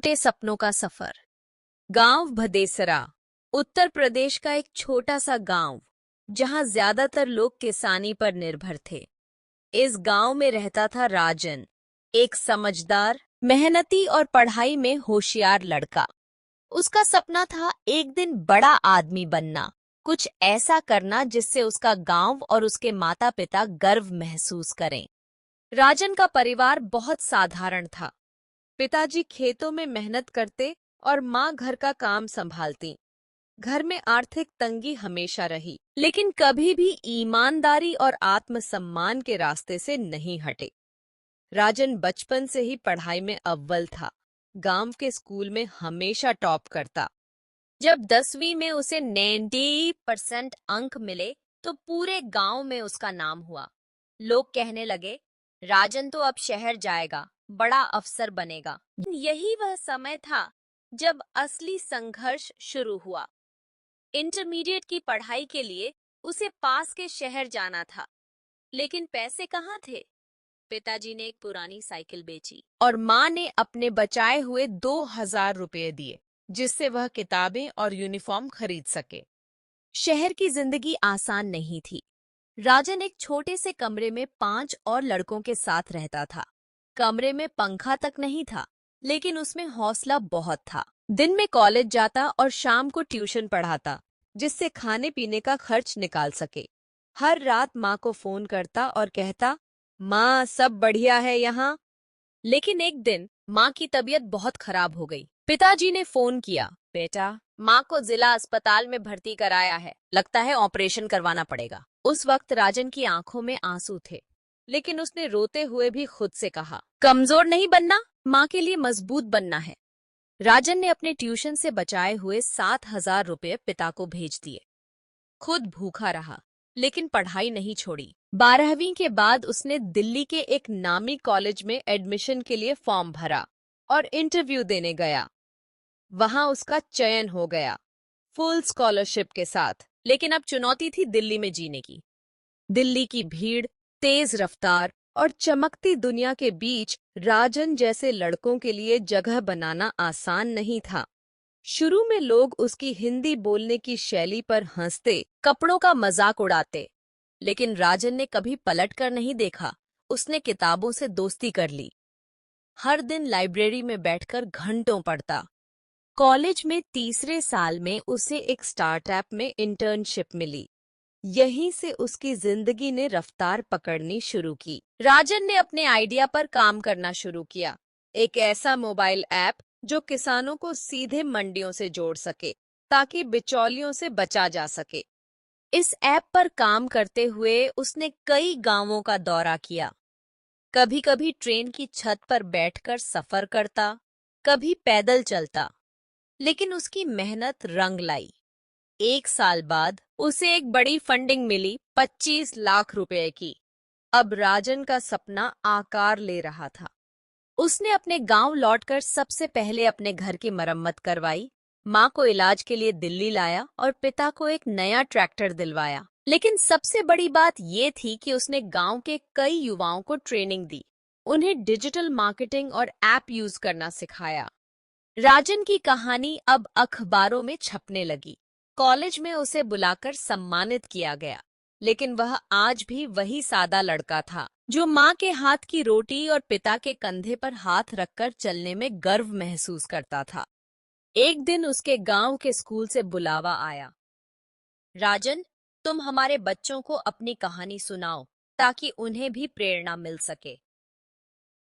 छोटे सपनों का सफर। गांव भदेसरा, उत्तर प्रदेश का एक छोटा सा गांव, जहां ज्यादातर लोग किसानी पर निर्भर थे। इस गांव में रहता था राजन, एक समझदार, मेहनती और पढ़ाई में होशियार लड़का। उसका सपना था एक दिन बड़ा आदमी बनना, कुछ ऐसा करना जिससे उसका गांव और उसके माता पिता गर्व महसूस करें। राजन का परिवार बहुत साधारण था। पिताजी खेतों में मेहनत करते और माँ घर का काम संभालती। घर में आर्थिक तंगी हमेशा रही, लेकिन कभी भी ईमानदारी और आत्मसम्मान के रास्ते से नहीं हटे। राजन बचपन से ही पढ़ाई में अव्वल था। गांव के स्कूल में हमेशा टॉप करता। जब 10वीं में उसे 90% अंक मिले तो पूरे गांव में उसका नाम हुआ। लोग कहने लगे, राजन तो अब शहर जाएगा, बड़ा अफसर बनेगा। यही वह समय था जब असली संघर्ष शुरू हुआ। इंटरमीडिएट की पढ़ाई के लिए उसे पास के शहर जाना था, लेकिन पैसे कहाँ थे। पिताजी ने एक पुरानी साइकिल बेची और माँ ने अपने बचाए हुए 2000 रुपये दिए, जिससे वह किताबें और यूनिफॉर्म खरीद सके। शहर की जिंदगी आसान नहीं थी। राजन एक छोटे से कमरे में 5 और लड़कों के साथ रहता था। कमरे में पंखा तक नहीं था, लेकिन उसमें हौसला बहुत था। दिन में कॉलेज जाता और शाम को ट्यूशन पढ़ाता, जिससे खाने पीने का खर्च निकाल सके। हर रात माँ को फोन करता और कहता, माँ सब बढ़िया है यहाँ। लेकिन एक दिन माँ की तबीयत बहुत खराब हो गई। पिताजी ने फोन किया, बेटा, माँ को जिला अस्पताल में भर्ती कराया है, लगता है ऑपरेशन करवाना पड़ेगा। उस वक्त राजन की आंखों में आंसू थे, लेकिन उसने रोते हुए भी खुद से कहा, कमजोर नहीं बनना, माँ के लिए मजबूत बनना है। राजन ने अपने ट्यूशन से बचाए हुए 7000 रुपये पिता को भेज दिए। खुद भूखा रहा, लेकिन पढ़ाई नहीं छोड़ी। 12वीं के बाद उसने दिल्ली के एक नामी कॉलेज में एडमिशन के लिए फॉर्म भरा और इंटरव्यू देने गया। वहां उसका चयन हो गया, फुल स्कॉलरशिप के साथ। लेकिन अब चुनौती थी दिल्ली में जीने की। दिल्ली की भीड़, तेज रफ्तार और चमकती दुनिया के बीच राजन जैसे लड़कों के लिए जगह बनाना आसान नहीं था। शुरू में लोग उसकी हिंदी बोलने की शैली पर हंसते, कपड़ों का मजाक उड़ाते, लेकिन राजन ने कभी पलटकर नहीं देखा। उसने किताबों से दोस्ती कर ली। हर दिन लाइब्रेरी में बैठकर घंटों पढ़ता। कॉलेज में तीसरे साल में उसे एक स्टार्टअप में इंटर्नशिप मिली। यहीं से उसकी जिंदगी ने रफ्तार पकड़नी शुरू की। राजन ने अपने आइडिया पर काम करना शुरू किया, एक ऐसा मोबाइल ऐप जो किसानों को सीधे मंडियों से जोड़ सके, ताकि बिचौलियों से बचा जा सके। इस ऐप पर काम करते हुए उसने कई गांवों का दौरा किया। कभी कभी ट्रेन की छत पर बैठकर सफर करता, कभी पैदल चलता, लेकिन उसकी मेहनत रंग लाई। 1 साल बाद उसे एक बड़ी फंडिंग मिली, 25 लाख रुपए की। अब राजन का सपना आकार ले रहा था। उसने अपने गांव लौटकर सबसे पहले अपने घर की मरम्मत करवाई, माँ को इलाज के लिए दिल्ली लाया और पिता को एक नया ट्रैक्टर दिलवाया। लेकिन सबसे बड़ी बात ये थी कि उसने गांव के कई युवाओं को ट्रेनिंग दी, उन्हें डिजिटल मार्केटिंग और ऐप यूज करना सिखाया। राजन की कहानी अब अखबारों में छपने लगी। कॉलेज में उसे बुलाकर सम्मानित किया गया, लेकिन वह आज भी वही सादा लड़का था, जो माँ के हाथ की रोटी और पिता के कंधे पर हाथ रखकर चलने में गर्व महसूस करता था। एक दिन उसके गांव के स्कूल से बुलावा आया, राजन, तुम हमारे बच्चों को अपनी कहानी सुनाओ, ताकि उन्हें भी प्रेरणा मिल सके।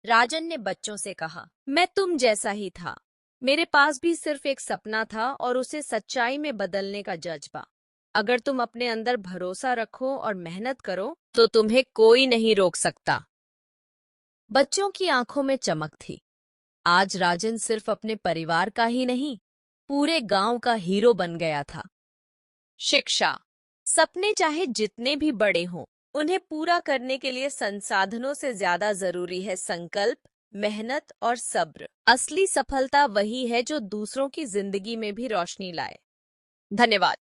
राजन ने बच्चों से कहा, मैं तुम जैसा ही था, मेरे पास भी सिर्फ एक सपना था और उसे सच्चाई में बदलने का जज्बा। अगर तुम अपने अंदर भरोसा रखो और मेहनत करो, तो तुम्हें कोई नहीं रोक सकता। बच्चों की आंखों में चमक थी। आज राजन सिर्फ अपने परिवार का ही नहीं, पूरे गांव का हीरो बन गया था। शिक्षा। सपने चाहे जितने भी बड़े हों, उन्हें पूरा करने के लिए संसाधनों से ज्यादा जरूरी है संकल्प, मेहनत और सब्र। असली सफलता वही है जो दूसरों की जिंदगी में भी रोशनी लाए। धन्यवाद।